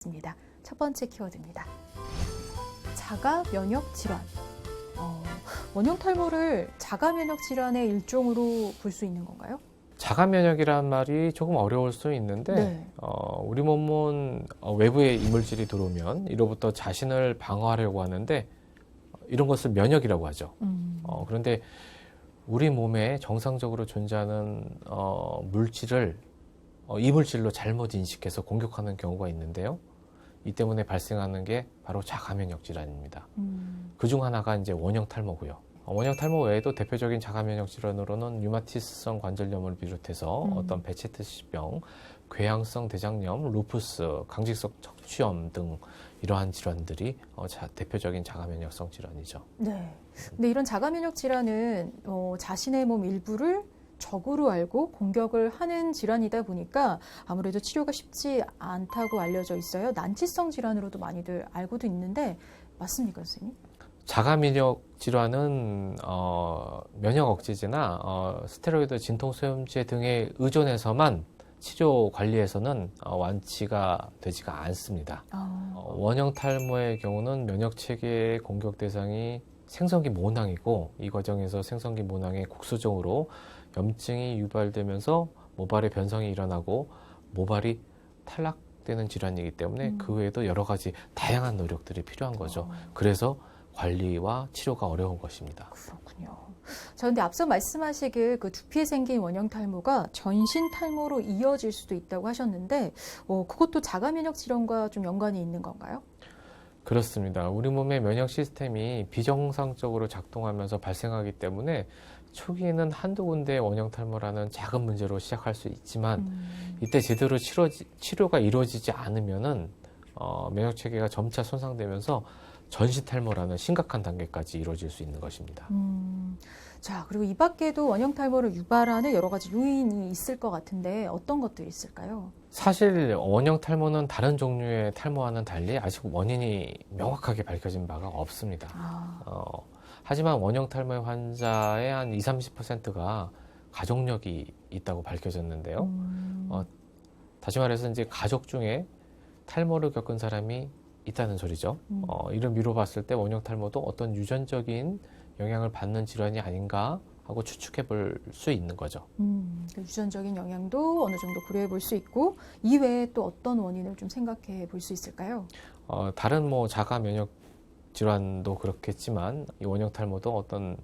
있습니다. 첫 번째 키워드입니다. 자가 면역 질환. 원형 탈모를 자가 면역 질환의 일종으로 볼 수 있는 건가요? 자가 면역이란 말이 조금 어려울 수 있는데 네. 우리 몸은 외부의 이물질이 들어오면 이로부터 자신을 방어하려고 하는데 이런 것을 면역이라고 하죠. 그런데 우리 몸에 정상적으로 존재하는 물질을 이물질로 잘못 인식해서 공격하는 경우가 있는데요. 이 때문에 발생하는 게 바로 자가 면역 질환입니다. 그중 하나가 이제 원형 탈모고요. 원형 탈모 외에도 대표적인 자가 면역 질환으로는 류마티스성 관절염을 비롯해서 어떤 베체트스병, 궤양성 대장염, 루푸스, 강직성 척추염 등 이러한 질환들이 대표적인 자가 면역성 질환이죠. 네. 근데 이런 자가 면역 질환은 자신의 몸 일부를 적으로 알고 공격을 하는 질환이다 보니까 아무래도 치료가 쉽지 않다고 알려져 있어요. 난치성 질환으로도 많이들 알고도 있는데 맞습니까, 선생님? 자가 면역 질환은 면역 억제제나 스테로이드 진통소염제 등에 의존해서만 치료 관리에서는 완치가 되지가 않습니다. 원형 탈모의 경우는 면역 체계의 공격 대상이 생성기 모낭이고 이 과정에서 생성기 모낭에 국소적으로 염증이 유발되면서 모발의 변성이 일어나고 모발이 탈락되는 질환이기 때문에 그 외에도 여러 가지 다양한 노력들이 필요한 거죠. 그래서 관리와 치료가 어려운 것입니다. 그렇군요. 자, 근데 앞서 말씀하시길 그 두피에 생긴 원형 탈모가 전신 탈모로 이어질 수도 있다고 하셨는데 그것도 자가 면역 질환과 좀 연관이 있는 건가요? 그렇습니다. 우리 몸의 면역 시스템이 비정상적으로 작동하면서 발생하기 때문에 초기에는 한두 군데의 원형 탈모라는 작은 문제로 시작할 수 있지만 이때 제대로 치료가 이루어지지 않으면은 면역 체계가 점차 손상되면서 전신 탈모라는 심각한 단계까지 이루어질 수 있는 것입니다. 자, 그리고 이 밖에도 원형 탈모를 유발하는 여러 가지 요인이 있을 것 같은데 어떤 것들이 있을까요? 사실 원형 탈모는 다른 종류의 탈모와는 달리 아직 원인이 명확하게 밝혀진 바가 없습니다. 하지만 원형 탈모의 환자의 한 20-30%가 가족력이 있다고 밝혀졌는데요. 다시 말해서 이제 가족 중에 탈모를 겪은 사람이 있다는 소리죠. 이를 미뤄봤을 때 원형 탈모도 어떤 유전적인 영향을 받는 질환이 아닌가 하고 추측해 볼 수 있는 거죠. 유전적인 영향도 어느 정도 고려해 볼 수 있고 이외에 또 어떤 원인을 좀 생각해 볼 수 있을까요? 다른 자가 면역 질환도 그렇겠지만 이 원형 탈모도 어떤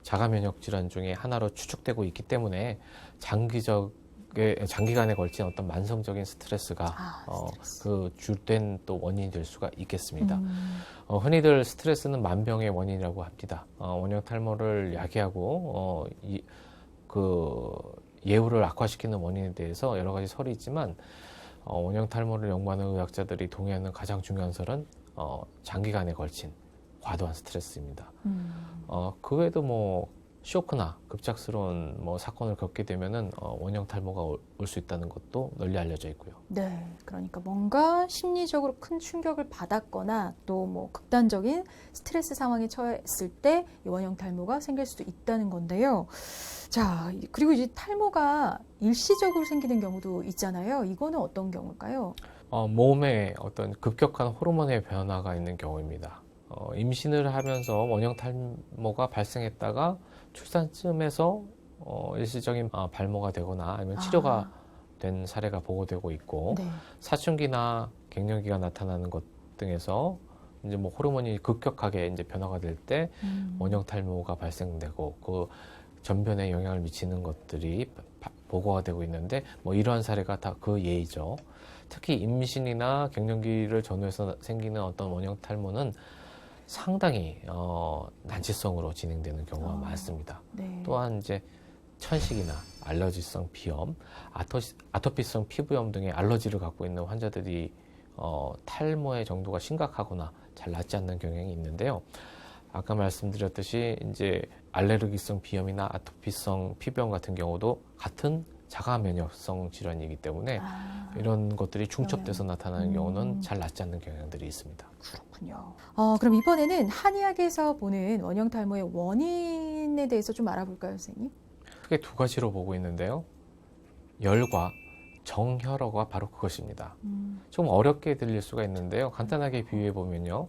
자가 면역 질환 중에 하나로 추측되고 있기 때문에 장기간에 걸친 어떤 만성적인 스트레스가 그 주된 또 원인이 될 수가 있겠습니다. 흔히들 스트레스는 만병의 원인이라고 합니다. 원형 탈모를 야기하고 예후를 악화시키는 원인에 대해서 여러 가지 설이 있지만 원형 탈모를 연구하는 의학자들이 동의하는 가장 중요한 설은 장기간에 걸친 과도한 스트레스입니다. 그 외에도 쇼크나 급작스러운 사건을 겪게 되면은 원형 탈모가 올 수 있다는 것도 널리 알려져 있고요. 네, 그러니까 뭔가 심리적으로 큰 충격을 받았거나 또 극단적인 스트레스 상황에 처했을 때 이 원형 탈모가 생길 수도 있다는 건데요. 자, 그리고 이제 탈모가 일시적으로 생기는 경우도 있잖아요. 이거는 어떤 경우일까요? 몸에 어떤 급격한 호르몬의 변화가 있는 경우입니다. 임신을 하면서 원형 탈모가 발생했다가 출산쯤에서 일시적인 발모가 되거나 아니면 치료가 된 사례가 보고되고 있고 네. 사춘기나 갱년기가 나타나는 것 등에서 이제 호르몬이 급격하게 이제 변화가 될 때 원형 탈모가 발생되고 그 전변에 영향을 미치는 것들이 보고가 되고 있는데 이러한 사례가 다 그 예이죠. 특히 임신이나 갱년기를 전후해서 생기는 어떤 원형 탈모는 상당히 난치성으로 진행되는 경우가 많습니다. 네. 또한 이제 천식이나 알러지성 비염, 아토피성 피부염 등의 알러지를 갖고 있는 환자들이 탈모의 정도가 심각하거나 잘 낫지 않는 경향이 있는데요. 아까 말씀드렸듯이 이제 알레르기성 비염이나 아토피성 피부염 같은 경우도 같은 자가 면역성 질환이기 때문에 이런 것들이 중첩돼서 나타나는 경우는 잘 낫지 않는 경향들이 있습니다. 그렇군요. 그럼 이번에는 한의학에서 보는 원형 탈모의 원인에 대해서 좀 알아볼까요, 선생님? 크게 두 가지로 보고 있는데요. 열과 정혈어가 바로 그것입니다. 좀 어렵게 들릴 수가 있는데요. 간단하게 비유해 보면요.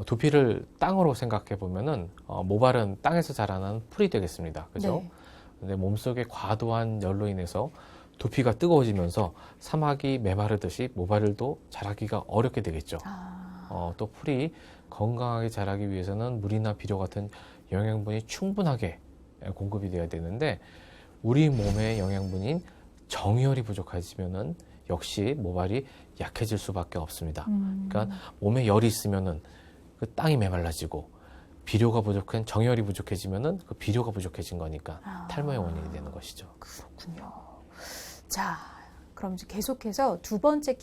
두피를 땅으로 생각해 보면은 모발은 땅에서 자라는 풀이 되겠습니다. 그죠? 네. 근데 몸속에 과도한 열로 인해서 두피가 뜨거워지면서 사막이 메마르듯이 모발도 자라기가 어렵게 되겠죠. 또 풀이 건강하게 자라기 위해서는 물이나 비료 같은 영양분이 충분하게 공급이 돼야 되는데 우리 몸의 영양분인 정열이 부족해지면은 역시 모발이 약해질 수밖에 없습니다. 그러니까 몸에 열이 있으면은 그 땅이 메말라지고 비료가 부족한 정열이 부족해지면은 그 비료가 부족해진 거니까 탈모의 원인이 되는 것이죠. 그렇군요. 자, 그럼 이제 계속해서 두 번째